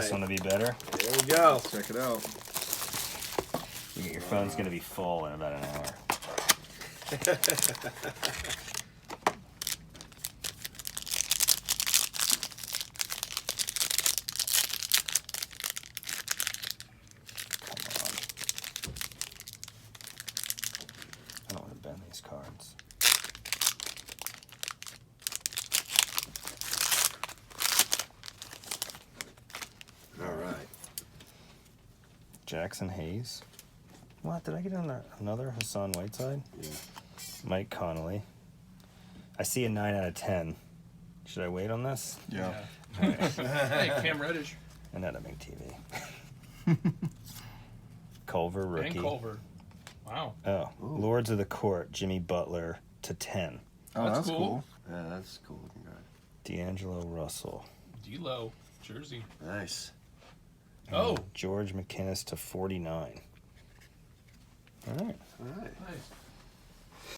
this one to be better. There we go. Check it out. Your phone's going to be full in about an hour. I don't want to bend these cards. All right. Jackson Hayes. What? Did I get another Hassan Whiteside? Yeah. Mike Connolly. I see a 9 out of 10. Should I wait on this? Yeah. Hey, Cam Reddish. Another big TV. Culver rookie. And Culver. Wow. Oh, Ooh. Lords of the Court, Jimmy Butler to 10. Oh, That's that's cool. cool. Yeah, that's cool looking guy. D'Angelo Russell. D-Lo. Jersey. Nice. Oh. George McInnes to 49. All right. All right. Nice.